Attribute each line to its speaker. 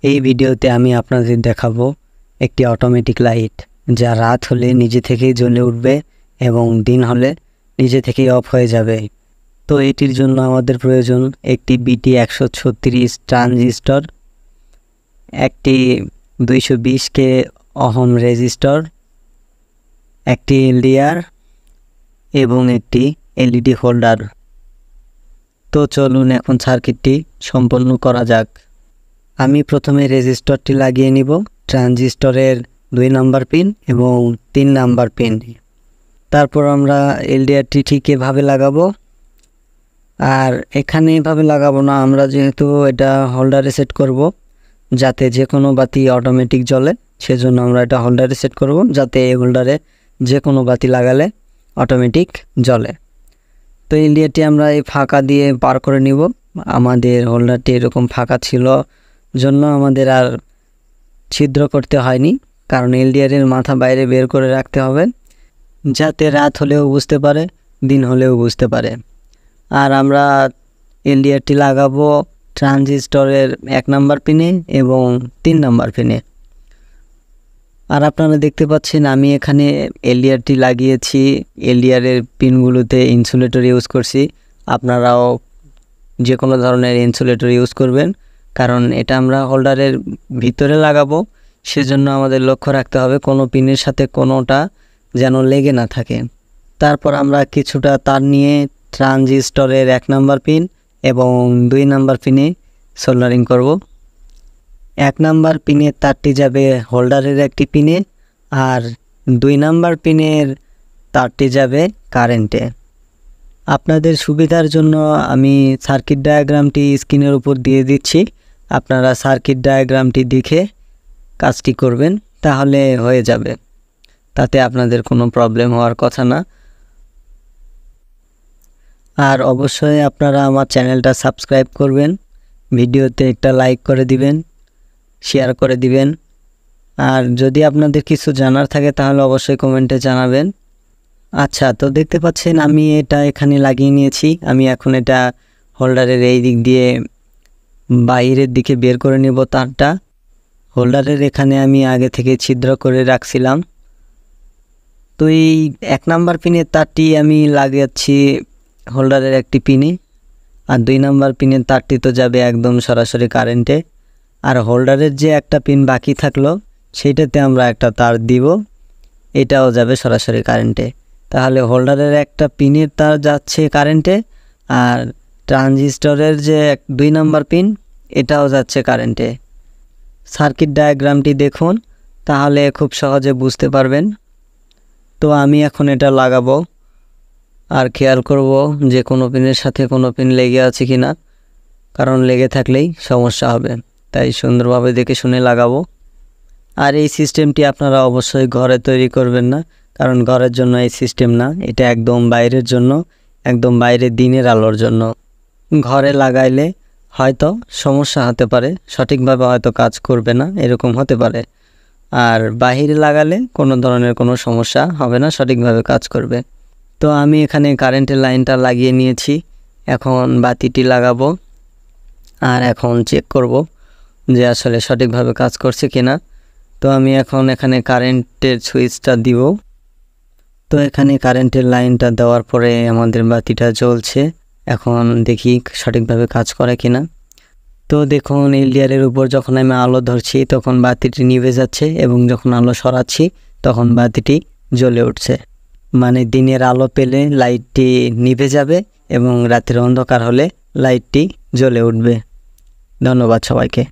Speaker 1: এই ভিডিওতে আমি আপনাদের দেখাবো একটি অটোমেটিক লাইট যা রাত হলে নিজে থেকেই জ্বলে উঠবে এবং দিন হলে নিজে থেকেই অফ হয়ে যাবে। তো এটির জন্য আমাদের প্রয়োজন একটি BT136 ট্রানজিস্টর, একটি 220K ওহম রেজিস্টর, একটি এলডিআর এবং একটি এলইডি হোল্ডার। তো চলুন এখন সার্কিটটি সম্পন্ন করা যাক। আমি প্রথমে রেজিস্টরটি লাগিয়ে নিব ট্রানজিস্টরের 2 নাম্বার পিন এবং 3 নাম্বার পিন। তারপর আমরা এলডিআরটি ঠিক এভাবে লাগাবো, আর এখানে এভাবে লাগাবো না, আমরা যেহেতু এটা হোল্ডারে সেট করব যাতে যে কোনো বাতি অটোমেটিক জ্বলে, সেজন্য আমরা এটা হোল্ডারে সেট করব যাতে এই হোল্ডারে যে কোনো বাতি লাগালে অটোমেটিক জ্বলে। তো এলডিআরটি আমরা এই ফাঁকা দিয়ে পার করে নিব। আমাদের হোল্ডারটি এরকম ফাঁকা ছিল জন্য আমাদের আর ছিদ্র করতে হয়নি, কারণ এলডিআরের মাথা বাইরে বের করে রাখতে হবে যাতে রাত হলেও বুঝতে পারে, দিন হলেও বুঝতে পারে। আর আমরা এলডিআরটি লাগাবো ট্রানজিস্টরের 1 নাম্বার পিনে এবং 3 নাম্বার পিনে। আর আপনারা দেখতে পাচ্ছেন আমি এখানে এলডিআরটি লাগিয়েছি, এলডিআরের পিনগুলোতে ইনসুলেটর ইউজ করছি। আপনারাও যে কোনো ধরনের ইনসুলেটর ইউজ করবেন, কারণ এটা আমরা হোল্ডারের ভিতরে লাগাবো, সেজন্য আমাদের লক্ষ্য রাখতে হবে কোনো পিনের সাথে কোনোটা যেন লেগে না থাকে। তারপর আমরা কিছুটা তার নিয়ে ট্রানজিস্টরের 1 নাম্বার পিন এবং 2 নাম্বার পিনে সোল্ডারিং করব। 1 নাম্বার পিনের তারটি যাবে হোল্ডারের একটি পিনে, আর 2 নাম্বার পিনের তারটি যাবে কারেন্টে। আপনাদের সুবিধার জন্য আমি সার্কিট ডায়াগ্রামটি স্ক্রিনের উপর দিয়ে দিচ্ছি, আপনারা সার্কিট ডায়াগ্রামটি দেখে কাজটি করবেন, তাহলে হয়ে যাবে, তাতে আপনাদের কোনো প্রবলেম হওয়ার কথা না। আর অবশ্যই আপনারা আমার চ্যানেলটা সাবস্ক্রাইব করবেন, ভিডিওতে একটা লাইক করে দিবেন, শেয়ার করে দিবেন। আর যদি আপনাদের কিছু জানার থাকে তাহলে অবশ্যই কমেন্টে জানাবেন। আচ্ছা, তো দেখতে পাচ্ছেন আমি এটা এখানে লাগিয়ে নিয়েছি। আমি এখন এটা হোল্ডারের এই দিক দিয়ে বাইরের দিকে বের করে নেব তারটা। হোল্ডারের এখানে আমি আগে থেকে ছিদ্র করে রাখছিলাম। তো এই 1 নাম্বার পিনের তারটি আমি লাগাচ্ছি হোল্ডারের একটি পিনে, আর 2 নাম্বার পিনের তারটি তো যাবে একদম সরাসরি কারেন্টে। আর হোল্ডারের যে একটা পিন বাকি থাকলো সেইটাতে আমরা একটা তার দিব, এটাও যাবে সরাসরি কারেন্টে। তাহলে হোল্ডারের একটা পিনের তার যাচ্ছে কারেন্টে, আর ট্রানজিস্টরের যে 2 নাম্বার পিন এটাও যাচ্ছে কারেন্টে। সার্কিট ডায়াগ্রামটি দেখুন, তাহলে খুব সহজে বুঝতে পারবেন। তো আমি এখন এটা লাগাবো, আর খেয়াল করব যে কোনো পিনের সাথে কোনো পিন লেগে আছে কিনা, কারণ লেগে থাকলেই সমস্যা হবে, তাই সুন্দরভাবে দেখে শুনে লাগাবো। আর এই সিস্টেমটি আপনারা অবশ্যই ঘরে তৈরি করবেন না, কারণ ঘরের জন্য এই সিস্টেম না, এটা একদম বাইরের জন্য, একদম বাইরে দিনের আলোর জন্য। ঘরে লাগাইলে হয়তো সমস্যা হতে পারে, সঠিকভাবে হয়তো কাজ করবে না, এরকম হতে পারে। আর বাইরে লাগালে কোনো ধরনের কোনো সমস্যা হবে না, সঠিকভাবে কাজ করবে। তো আমি এখানে কারেন্টের লাইনটা লাগিয়ে নিয়েছি, এখন বাতিটি লাগাবো আর এখন চেক করব যে আসলে সঠিকভাবে কাজ করছে কিনা। তো আমি এখন এখানে কারেন্টের সুইচটা দিব। তো এখানে কারেন্টের লাইনটা দেওয়ার পরে আমাদের বাতিটা জ্বলছে, এখন দেখি সঠিকভাবে কাজ করে কিনা। তো দেখুন এলডিআরের উপর যখন আমি আলো ধরছি তখন বাতিটি নিভে যাচ্ছে, এবং যখন আলো সরাচ্ছি তখন বাতিটি জ্বলে উঠছে। মানে দিনের আলো পেলে লাইটটি নিভে যাবে এবং রাতের অন্ধকার হলে লাইটটি জ্বলে উঠবে। ধন্যবাদ সবাইকে।